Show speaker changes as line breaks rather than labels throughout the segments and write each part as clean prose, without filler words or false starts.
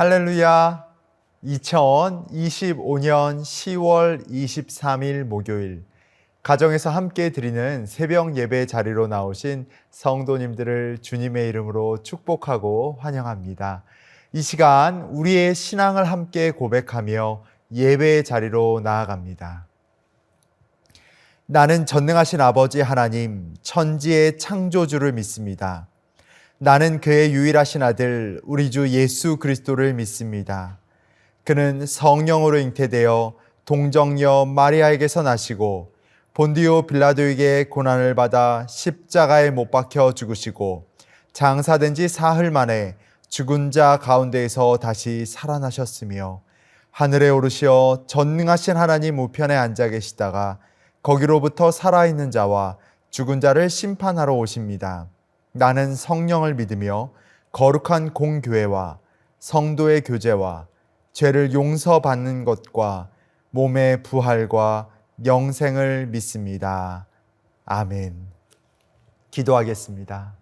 할렐루야. 2025년 10월 23일 목요일 가정에서 함께 드리는 새벽 예배 자리로 나오신 성도님들을 주님의 이름으로 축복하고 환영합니다. 이 시간 우리의 신앙을 함께 고백하며 예배의 자리로 나아갑니다. 나는 전능하신 아버지 하나님, 천지의 창조주를 믿습니다. 나는 그의 유일하신 아들 우리 주 예수 그리스도를 믿습니다. 그는 성령으로 잉태되어 동정녀 마리아에게서 나시고 본디오 빌라도에게 고난을 받아 십자가에 못 박혀 죽으시고 장사된 지 사흘 만에 죽은 자 가운데에서 다시 살아나셨으며 하늘에 오르시어 전능하신 하나님 우편에 앉아 계시다가 거기로부터 살아있는 자와 죽은 자를 심판하러 오십니다. 나는 성령을 믿으며 거룩한 공교회와 성도의 교제와 죄를 용서받는 것과 몸의 부활과 영생을 믿습니다. 아멘. 기도하겠습니다.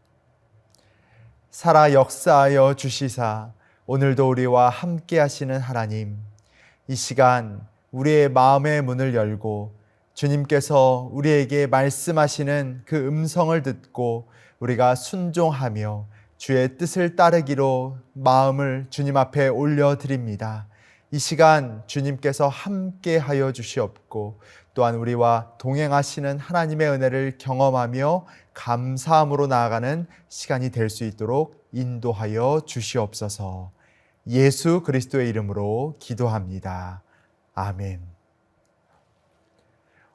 살아 역사하여 주시사 오늘도 우리와 함께 하시는 하나님, 이 시간 우리의 마음의 문을 열고 주님께서 우리에게 말씀하시는 그 음성을 듣고 우리가 순종하며 주의 뜻을 따르기로 마음을 주님 앞에 올려드립니다. 이 시간 주님께서 함께 하여 주시옵고 또한 우리와 동행하시는 하나님의 은혜를 경험하며 감사함으로 나아가는 시간이 될 수 있도록 인도하여 주시옵소서. 예수 그리스도의 이름으로 기도합니다. 아멘.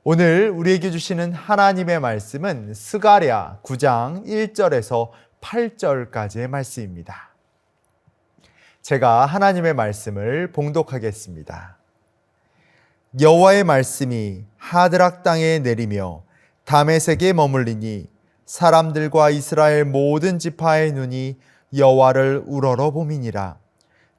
오늘 우리에게 주시는 하나님의 말씀은 스가랴 9장 1절에서 8절까지의 말씀입니다. 제가 하나님의 말씀을 봉독하겠습니다. 여호와의 말씀이 하드락 땅에 내리며 다메섹에 머물리니 사람들과 이스라엘 모든 지파의 눈이 여호와를 우러러 봄이니라.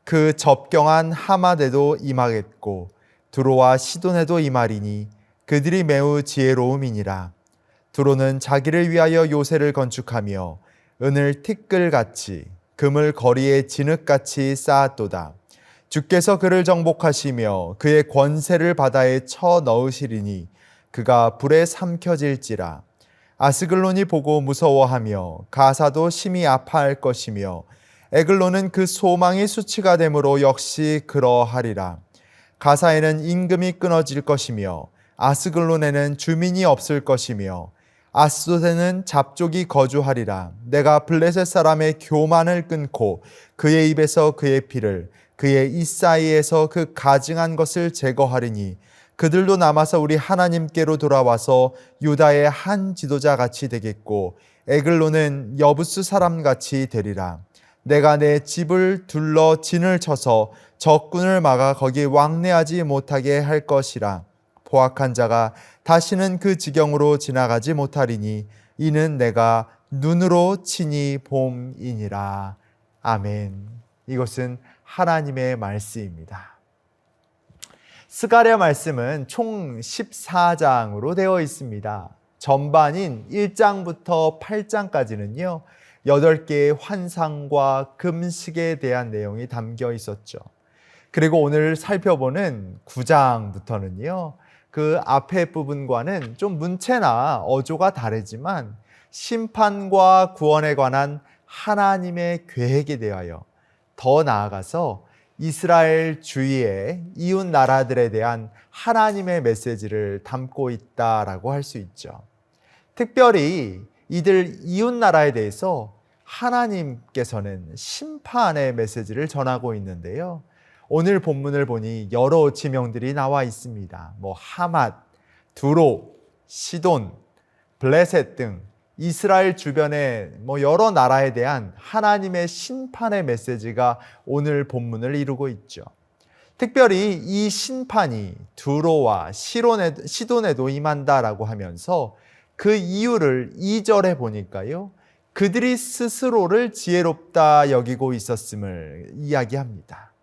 그 접경한 하맛에도 임하겠고 두로와 시돈에도 임하리니 그들이 매우 지혜로움이니라. 두로는 자기를 위하여 요새를 건축하며 은을 티끌같이 금을 거리에 진흙같이 쌓았도다. 주께서 그를 정복하시며 그의 권세를 바다에 쳐 넣으시리니 그가 불에 삼켜질지라. 아스글론이 보고 무서워하며 가사도 심히 아파할 것이며 에글론은 그 소망이 수치가 되므로 역시 그러하리라. 가사에는 임금이 끊어질 것이며 아스글론에는 주민이 없을 것이며 아스돗에는 잡족이 거주하리라. 내가 블레셋 사람의 교만을 끊고 그의 입에서 그의 피를 그의 입 사이에서 그 가증한 것을 제거하리니 그들도 남아서 우리 하나님께로 돌아와서 유다의 한 지도자 같이 되겠고 에글론은 여부스 사람 같이 되리라. 내가 내 집을 둘러 진을 쳐서 적군을 막아 거기 왕래하지 못하게 할 것이라. 포악한 자가 다시는 그 지경으로 지나가지 못하리니 이는 내가 눈으로 치니 봄이니라. 아멘. 이것은 하나님의 말씀입니다. 스가랴 말씀은 총 14장으로 되어 있습니다. 전반인 1장부터 8장까지는요 8개의 환상과 금식에 대한 내용이 담겨 있었죠. 그리고 오늘 살펴보는 9장부터는요 그 앞에 부분과는 좀 문체나 어조가 다르지만 심판과 구원에 관한 하나님의 계획에 대하여 더 나아가서 이스라엘 주위의 이웃 나라들에 대한 하나님의 메시지를 담고 있다라고 할 수 있죠. 특별히 이들 이웃 나라에 대해서 하나님께서는 심판의 메시지를 전하고 있는데요. 오늘 본문을 보니 여러 지명들이 나와 있습니다. 하맛, 두로, 시돈, 블레셋 등 이스라엘 주변의 여러 나라에 대한 하나님의 심판의 메시지가 오늘 본문을 이루고 있죠. 특별히 이 심판이 두로와 시돈에도 임한다라고 하면서 그 이유를 2절에 보니까요. 그들이 스스로를 지혜롭다 여기고 있었음을 이야기합니다.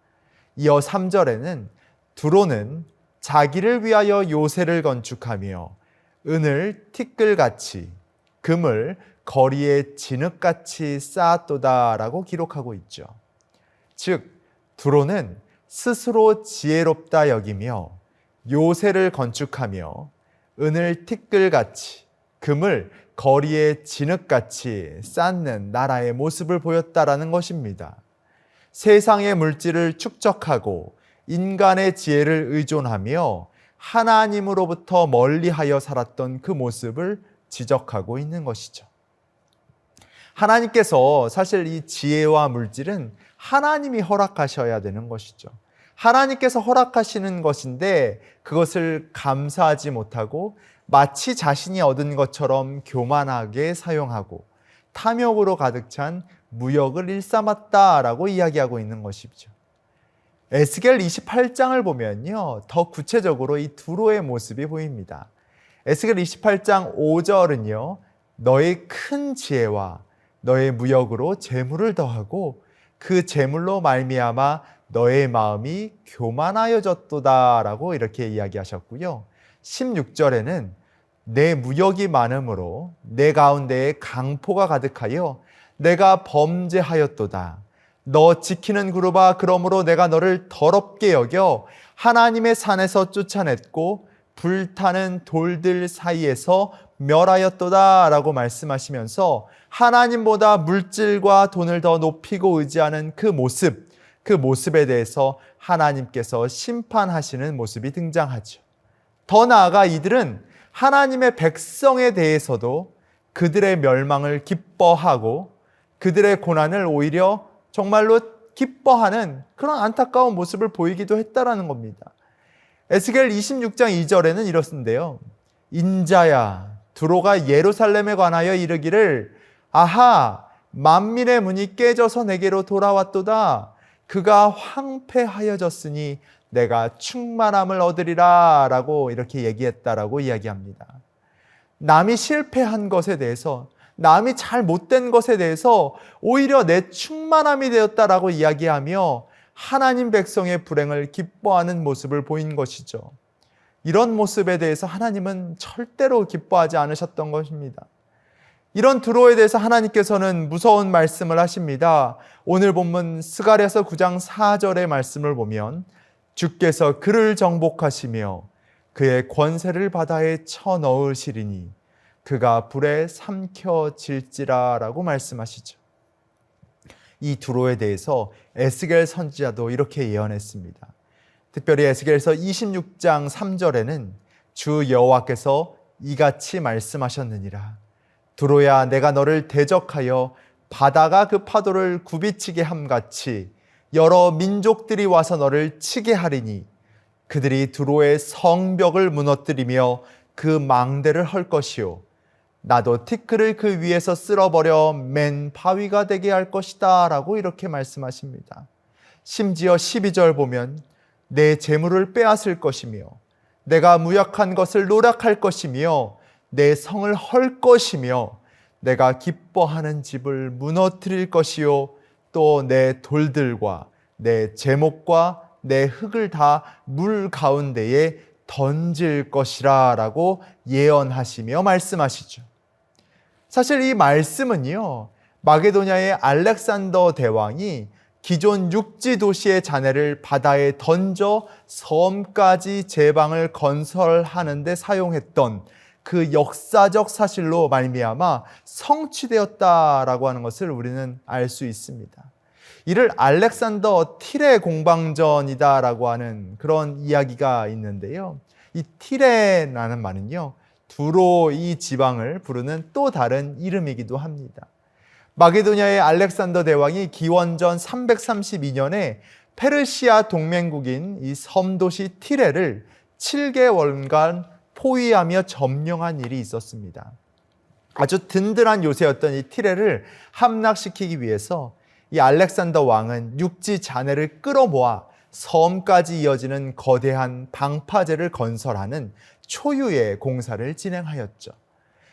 이어 3절에는 두로는 자기를 위하여 요새를 건축하며 은을 티끌같이 금을 거리에 진흙같이 쌓았도다라고 기록하고 있죠. 즉 두로는 스스로 지혜롭다 여기며 요새를 건축하며 은을 티끌같이 금을 거리에 진흙같이 쌓는 나라의 모습을 보였다라는 것입니다. 세상의 물질을 축적하고 인간의 지혜를 의존하며 하나님으로부터 멀리하여 살았던 그 모습을 지적하고 있는 것이죠. 하나님께서 사실 이 지혜와 물질은 하나님이 허락하셔야 되는 것이죠. 하나님께서 허락하시는 것인데 그것을 감사하지 못하고 마치 자신이 얻은 것처럼 교만하게 사용하고 탐욕으로 가득 찬 무역을 일삼았다라고 이야기하고 있는 것이죠. 에스겔 28장을 보면요, 더 구체적으로 이 두로의 모습이 보입니다. 에스겔 28장 5절은요, 너의 큰 지혜와 너의 무역으로 재물을 더하고 그 재물로 말미암아 너의 마음이 교만하여졌도다라고 이렇게 이야기하셨고요. 16절에는 내 무역이 많음으로 내 가운데에 강포가 가득하여 내가 범죄하였도다. 너 지키는 그루바 그러므로 내가 너를 더럽게 여겨 하나님의 산에서 쫓아냈고 불타는 돌들 사이에서 멸하였도다 라고 말씀하시면서 하나님보다 물질과 돈을 더 높이고 의지하는 그 모습에 대해서 하나님께서 심판하시는 모습이 등장하죠. 더 나아가 이들은 하나님의 백성에 대해서도 그들의 멸망을 기뻐하고 그들의 고난을 오히려 정말로 기뻐하는 그런 안타까운 모습을 보이기도 했다라는 겁니다. 에스겔 26장 2절에는 이렇습니다요. 인자야, 두로가 예루살렘에 관하여 이르기를 아하, 만민의 문이 깨져서 내게로 돌아왔도다. 그가 황폐하여졌으니 내가 충만함을 얻으리라 라고 이렇게 얘기했다라고 이야기합니다. 남이 실패한 것에 대해서, 남이 잘 못된 것에 대해서 오히려 내 충만함이 되었다라고 이야기하며 하나님 백성의 불행을 기뻐하는 모습을 보인 것이죠. 이런 모습에 대해서 하나님은 절대로 기뻐하지 않으셨던 것입니다. 이런 두로에 대해서 하나님께서는 무서운 말씀을 하십니다. 오늘 본문 스가랴서 9장 4절의 말씀을 보면 주께서 그를 정복하시며 그의 권세를 바다에 쳐넣으시리니 그가 불에 삼켜질지라 라고 말씀하시죠. 이 두로에 대해서 에스겔 선지자도 이렇게 예언했습니다. 특별히 에스겔서 26장 3절에는 주 여호와께서 이같이 말씀하셨느니라. 두로야, 내가 너를 대적하여 바다가 그 파도를 굽이치게 함같이 여러 민족들이 와서 너를 치게 하리니 그들이 두로의 성벽을 무너뜨리며 그 망대를 헐 것이요 나도 티끌을 그 위에서 쓸어버려 맨 바위가 되게 할 것이다 라고 이렇게 말씀하십니다. 심지어 12절 보면 내 재물을 빼앗을 것이며 내가 무약한 것을 노력할 것이며 내 성을 헐 것이며 내가 기뻐하는 집을 무너뜨릴 것이요 또 내 돌들과 내 제목과 내 흙을 다 물 가운데에 던질 것이라 라고 예언하시며 말씀하시죠. 사실 이 말씀은요, 마게도냐의 알렉산더 대왕이 기존 육지 도시의 잔해를 바다에 던져 섬까지 제방을 건설하는 데 사용했던 그 역사적 사실로 말미암아 성취되었다라고 하는 것을 우리는 알 수 있습니다. 이를 알렉산더 티레 공방전이다라고 하는 그런 이야기가 있는데요. 이 티레라는 말은요, 두로 이 지방을 부르는 또 다른 이름이기도 합니다. 마게도냐의 알렉산더 대왕이 기원전 332년에 페르시아 동맹국인 이 섬도시 티레를 7개월간 포위하며 점령한 일이 있었습니다. 아주 든든한 요새였던 이 티레를 함락시키기 위해서 이 알렉산더 왕은 육지 잔해를 끌어모아 섬까지 이어지는 거대한 방파제를 건설하는 초유의 공사를 진행하였죠.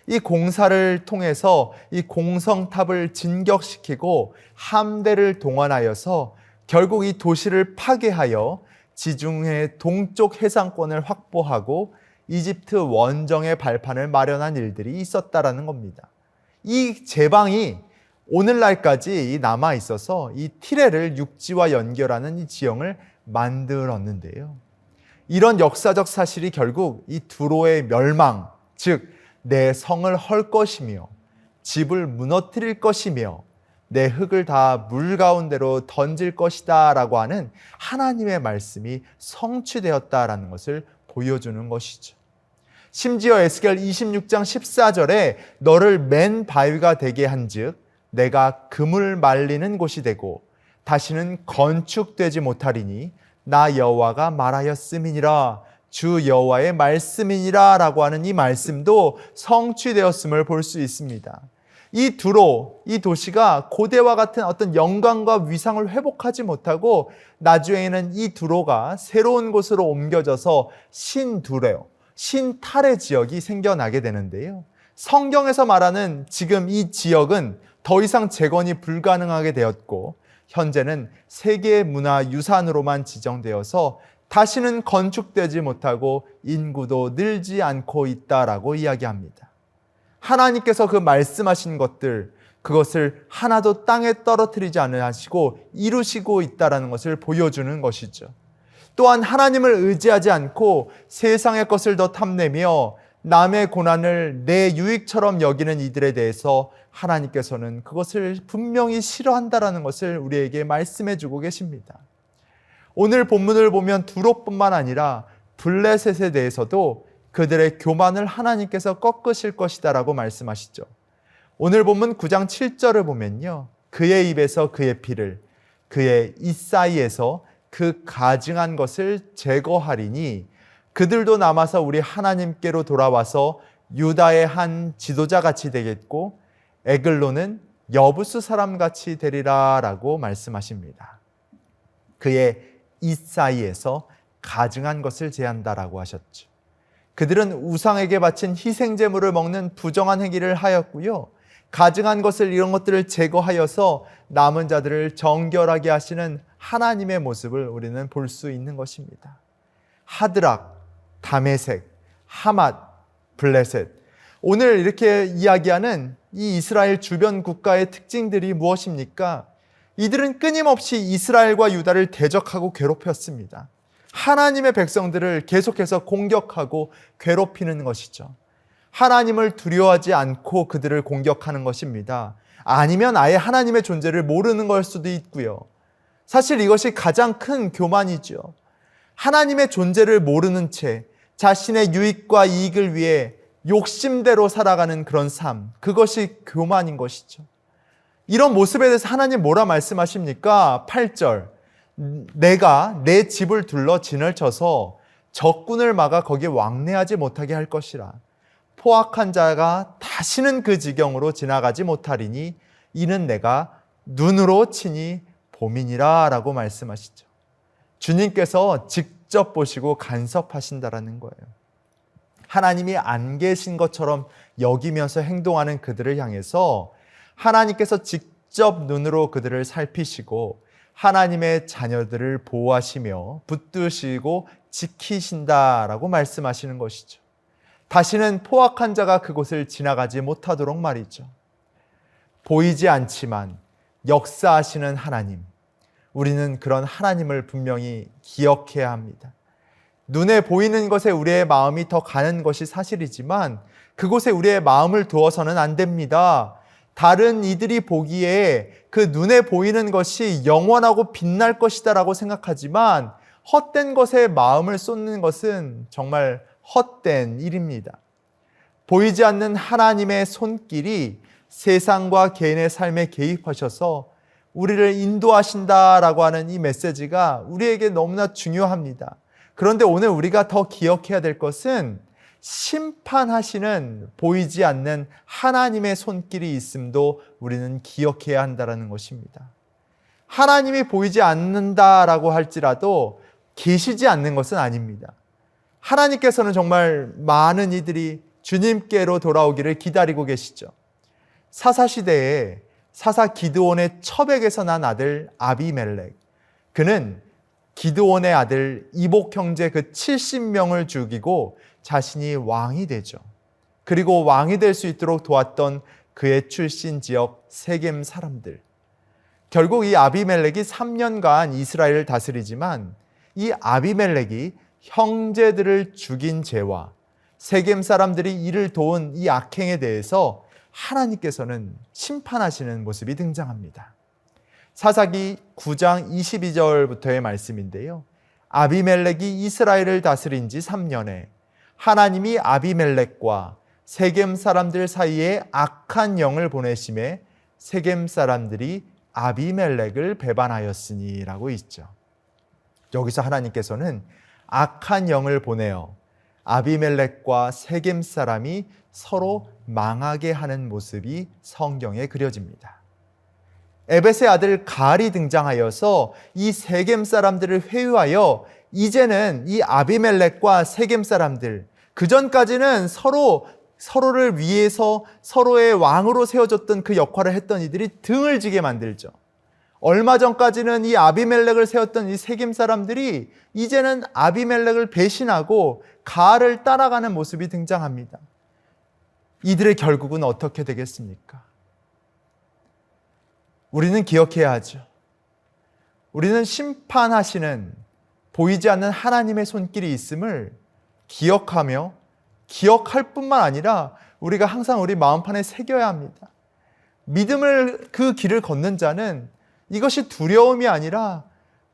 이 공사를 통해서 이 공성탑을 진격시키고 함대를 동원하여서 결국 이 도시를 파괴하여 지중해 동쪽 해상권을 확보하고 이집트 원정의 발판을 마련한 일들이 있었다라는 겁니다. 이 제방이 오늘날까지 남아 있어서 이 티레를 육지와 연결하는 이 지형을 만들었는데요. 이런 역사적 사실이 결국 이 두로의 멸망, 즉 내 성을 헐 것이며 집을 무너뜨릴 것이며 내 흙을 다 물 가운데로 던질 것이다 라고 하는 하나님의 말씀이 성취되었다라는 것을 보여주는 것이죠. 심지어 에스겔 26장 14절에 너를 맨 바위가 되게 한즉 내가 금을 말리는 곳이 되고 다시는 건축되지 못하리니 나 여호와가 말하였음이니라. 주 여호와의 말씀이니라 라고 하는 이 말씀도 성취되었음을 볼 수 있습니다. 이 두로, 이 도시가 고대와 같은 어떤 영광과 위상을 회복하지 못하고 나중에는 이 두로가 새로운 곳으로 옮겨져서 신두레, 신타레 지역이 생겨나게 되는데요. 성경에서 말하는 지금 이 지역은 더 이상 재건이 불가능하게 되었고 현재는 세계문화유산으로만 지정되어서 다시는 건축되지 못하고 인구도 늘지 않고 있다라고 이야기합니다. 하나님께서 그 말씀하신 것들, 그것을 하나도 땅에 떨어뜨리지 않으시고 이루시고 있다는 것을 보여주는 것이죠. 또한 하나님을 의지하지 않고 세상의 것을 더 탐내며 남의 고난을 내 유익처럼 여기는 이들에 대해서 하나님께서는 그것을 분명히 싫어한다는 것을 우리에게 말씀해 주고 계십니다. 오늘 본문을 보면 두로뿐만 아니라 블레셋에 대해서도 그들의 교만을 하나님께서 꺾으실 것이다 라고 말씀하시죠. 오늘 본문 9장 7절을 보면요, 그의 입에서 그의 피를 그의 입 사이에서 그 가증한 것을 제거하리니 그들도 남아서 우리 하나님께로 돌아와서 유다의 한 지도자같이 되겠고 에글로는 여부스 사람같이 되리라 라고 말씀하십니다. 그의 입 사이에서 가증한 것을 제한다라고 하셨죠. 그들은 우상에게 바친 희생제물을 먹는 부정한 행위를 하였고요. 가증한 것을, 이런 것들을 제거하여서 남은 자들을 정결하게 하시는 하나님의 모습을 우리는 볼 수 있는 것입니다. 하드락, 다메섹, 하맛, 블레셋. 오늘 이렇게 이야기하는 이 이스라엘 주변 국가의 특징들이 무엇입니까? 이들은 끊임없이 이스라엘과 유다를 대적하고 괴롭혔습니다. 하나님의 백성들을 계속해서 공격하고 괴롭히는 것이죠. 하나님을 두려워하지 않고 그들을 공격하는 것입니다. 아니면 아예 하나님의 존재를 모르는 걸 수도 있고요. 사실 이것이 가장 큰 교만이죠. 하나님의 존재를 모르는 채 자신의 유익과 이익을 위해 욕심대로 살아가는 그런 삶, 그것이 교만인 것이죠. 이런 모습에 대해서 하나님 뭐라 말씀하십니까? 8절, 내가 내 집을 둘러 진을 쳐서 적군을 막아 거기에 왕래하지 못하게 할 것이라. 포악한 자가 다시는 그 지경으로 지나가지 못하리니 이는 내가 눈으로 치니 봄이니라 라고 말씀하시죠. 주님께서 직접 보시고 간섭하신다라는 거예요. 하나님이 안 계신 것처럼 여기면서 행동하는 그들을 향해서 하나님께서 직접 눈으로 그들을 살피시고 하나님의 자녀들을 보호하시며 붙드시고 지키신다라고 말씀하시는 것이죠. 다시는 포악한 자가 그곳을 지나가지 못하도록 말이죠. 보이지 않지만 역사하시는 하나님, 우리는 그런 하나님을 분명히 기억해야 합니다. 눈에 보이는 것에 우리의 마음이 더 가는 것이 사실이지만 그곳에 우리의 마음을 두어서는 안 됩니다. 다른 이들이 보기에 그 눈에 보이는 것이 영원하고 빛날 것이다 라고 생각하지만 헛된 것에 마음을 쏟는 것은 정말 헛된 일입니다. 보이지 않는 하나님의 손길이 세상과 개인의 삶에 개입하셔서 우리를 인도하신다라고 하는 이 메시지가 우리에게 너무나 중요합니다. 그런데 오늘 우리가 더 기억해야 될 것은 심판하시는 보이지 않는 하나님의 손길이 있음도 우리는 기억해야 한다는 것입니다. 하나님이 보이지 않는다라고 할지라도 계시지 않는 것은 아닙니다. 하나님께서는 정말 많은 이들이 주님께로 돌아오기를 기다리고 계시죠. 사사시대에 사사 기드온의 첩에게서 난 아들 아비멜렉, 그는 기드온의 아들 이복 형제 그 70명을 죽이고 자신이 왕이 되죠. 그리고 왕이 될 수 있도록 도왔던 그의 출신 지역 세겜 사람들. 결국 이 아비멜렉이 3년간 이스라엘을 다스리지만 이 아비멜렉이 형제들을 죽인 죄와 세겜 사람들이 이를 도운 이 악행에 대해서 하나님께서는 심판하시는 모습이 등장합니다. 사사기 9장 22절부터의 말씀인데요. 아비멜렉이 이스라엘을 다스린 지 3년에 하나님이 아비멜렉과 세겜 사람들 사이에 악한 영을 보내심에 세겜 사람들이 아비멜렉을 배반하였으니 라고 있죠. 여기서 하나님께서는 악한 영을 보내어 아비멜렉과 세겜 사람이 서로 망하게 하는 모습이 성경에 그려집니다. 에벳의 아들 가알이 등장하여서 이 세겜 사람들을 회유하여 이제는 이 아비멜렉과 세겜 사람들, 그전까지는 서로를 위해서 서로의 왕으로 세워졌던 그 역할을 했던 이들이 등을 지게 만들죠. 얼마 전까지는 이 아비멜렉을 세웠던 이 세겜 사람들이 이제는 아비멜렉을 배신하고 가알을 따라가는 모습이 등장합니다. 이들의 결국은 어떻게 되겠습니까? 우리는 기억해야 하죠. 우리는 심판하시는 보이지 않는 하나님의 손길이 있음을 기억하며 기억할 뿐만 아니라 우리가 항상 우리 마음판에 새겨야 합니다. 믿음을 그 길을 걷는 자는 이것이 두려움이 아니라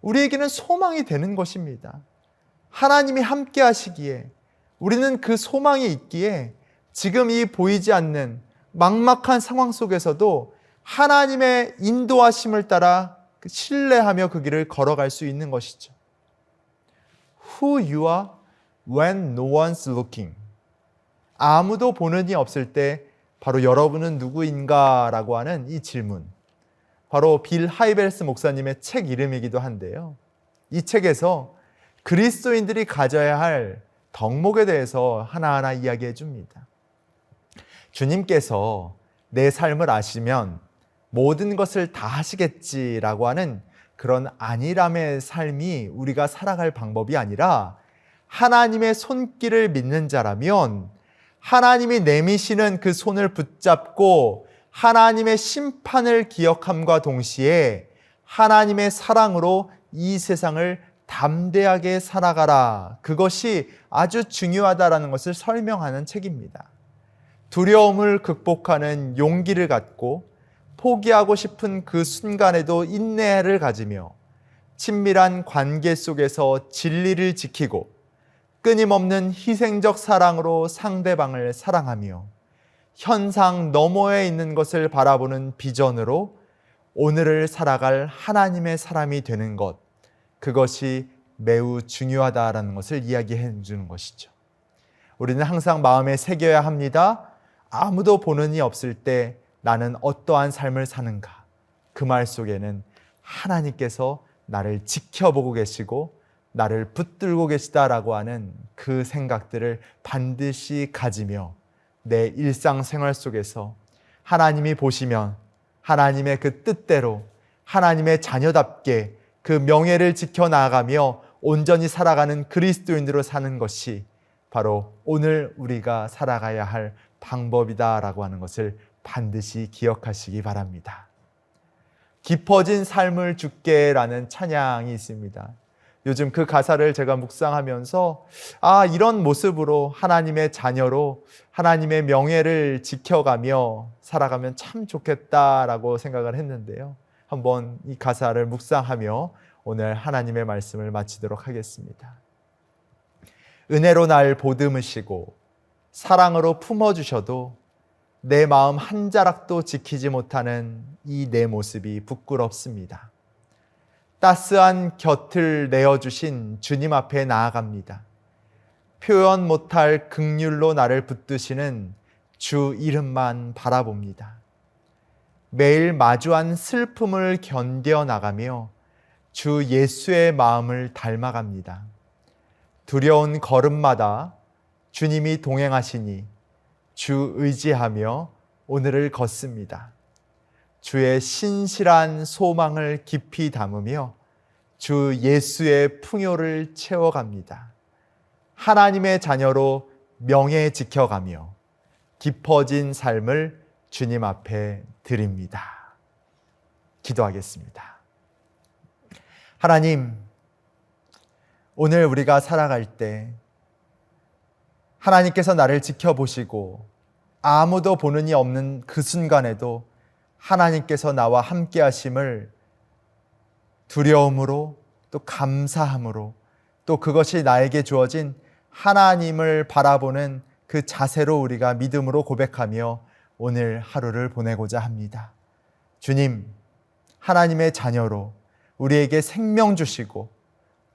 우리에게는 소망이 되는 것입니다. 하나님이 함께 하시기에 우리는 그 소망이 있기에 지금 이 보이지 않는 막막한 상황 속에서도 하나님의 인도하심을 따라 신뢰하며 그 길을 걸어갈 수 있는 것이죠. Who you are when no one's looking. 아무도 보는 이 없을 때 바로 여러분은 누구인가? 라고 하는 이 질문. 바로 빌 하이벨스 목사님의 책 이름이기도 한데요. 이 책에서 그리스도인들이 가져야 할 덕목에 대해서 하나하나 이야기해 줍니다. 주님께서 내 삶을 아시면 모든 것을 다 하시겠지라고 하는 그런 안일함의 삶이 우리가 살아갈 방법이 아니라 하나님의 손길을 믿는 자라면 하나님이 내미시는 그 손을 붙잡고 하나님의 심판을 기억함과 동시에 하나님의 사랑으로 이 세상을 담대하게 살아가라. 그것이 아주 중요하다라는 것을 설명하는 책입니다. 두려움을 극복하는 용기를 갖고 포기하고 싶은 그 순간에도 인내를 가지며 친밀한 관계 속에서 진리를 지키고 끊임없는 희생적 사랑으로 상대방을 사랑하며 현상 너머에 있는 것을 바라보는 비전으로 오늘을 살아갈 하나님의 사람이 되는 것, 그것이 매우 중요하다라는 것을 이야기해 주는 것이죠. 우리는 항상 마음에 새겨야 합니다. 아무도 보는 이 없을 때 나는 어떠한 삶을 사는가? 그 말 속에는 하나님께서 나를 지켜보고 계시고 나를 붙들고 계시다라고 하는 그 생각들을 반드시 가지며 내 일상생활 속에서 하나님이 보시면 하나님의 그 뜻대로 하나님의 자녀답게 그 명예를 지켜나가며 온전히 살아가는 그리스도인으로 사는 것이 바로 오늘 우리가 살아가야 할 방법이다라고 하는 것을 반드시 기억하시기 바랍니다. 깊어진 삶을 주께라는 찬양이 있습니다. 요즘 그 가사를 제가 묵상하면서 이런 모습으로 하나님의 자녀로 하나님의 명예를 지켜가며 살아가면 참 좋겠다라고 생각을 했는데요. 한번 이 가사를 묵상하며 오늘 하나님의 말씀을 마치도록 하겠습니다. 은혜로 날 보듬으시고 사랑으로 품어주셔도 내 마음 한 자락도 지키지 못하는 이 내 모습이 부끄럽습니다. 따스한 곁을 내어주신 주님 앞에 나아갑니다. 표현 못할 긍휼로 나를 붙드시는 주 이름만 바라봅니다. 매일 마주한 슬픔을 견뎌나가며 주 예수의 마음을 닮아갑니다. 두려운 걸음마다 주님이 동행하시니 주 의지하며 오늘을 걷습니다. 주의 신실한 소망을 깊이 담으며 주 예수의 풍요를 채워갑니다. 하나님의 자녀로 명예 지켜가며 깊어진 삶을 주님 앞에 드립니다. 기도하겠습니다. 하나님, 오늘 우리가 살아갈 때 하나님께서 나를 지켜보시고 아무도 보는 이 없는 그 순간에도 하나님께서 나와 함께 하심을 두려움으로 또 감사함으로 또 그것이 나에게 주어진 하나님을 바라보는 그 자세로 우리가 믿음으로 고백하며 오늘 하루를 보내고자 합니다. 주님, 하나님의 자녀로 우리에게 생명 주시고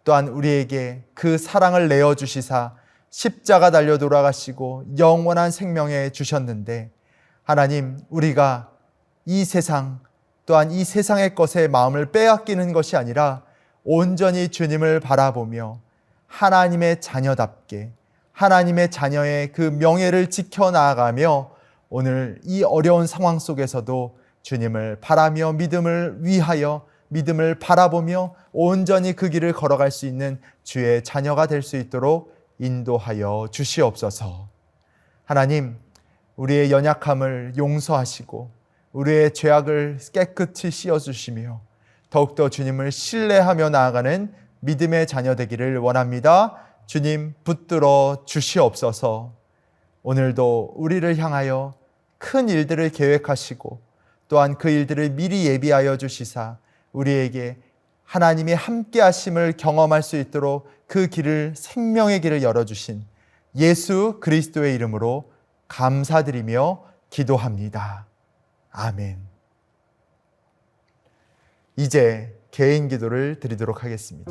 또한 우리에게 그 사랑을 내어주시사 십자가 달려 돌아가시고 영원한 생명에 주셨는데 하나님, 우리가 이 세상 또한 이 세상의 것에 마음을 빼앗기는 것이 아니라 온전히 주님을 바라보며 하나님의 자녀답게 하나님의 자녀의 그 명예를 지켜나가며 오늘 이 어려운 상황 속에서도 주님을 바라며 믿음을 위하여 믿음을 바라보며 온전히 그 길을 걸어갈 수 있는 주의 자녀가 될 수 있도록 인도하여 주시옵소서. 하나님, 우리의 연약함을 용서하시고 우리의 죄악을 깨끗이 씻어주시며 더욱더 주님을 신뢰하며 나아가는 믿음의 자녀 되기를 원합니다. 주님, 붙들어 주시옵소서. 오늘도 우리를 향하여 큰 일들을 계획하시고 또한 그 일들을 미리 예비하여 주시사 우리에게 하나님의 함께 하심을 경험할 수 있도록 그 길을, 생명의 길을 열어주신 예수 그리스도의 이름으로 감사드리며 기도합니다. 아멘. 이제 개인 기도를 드리도록 하겠습니다.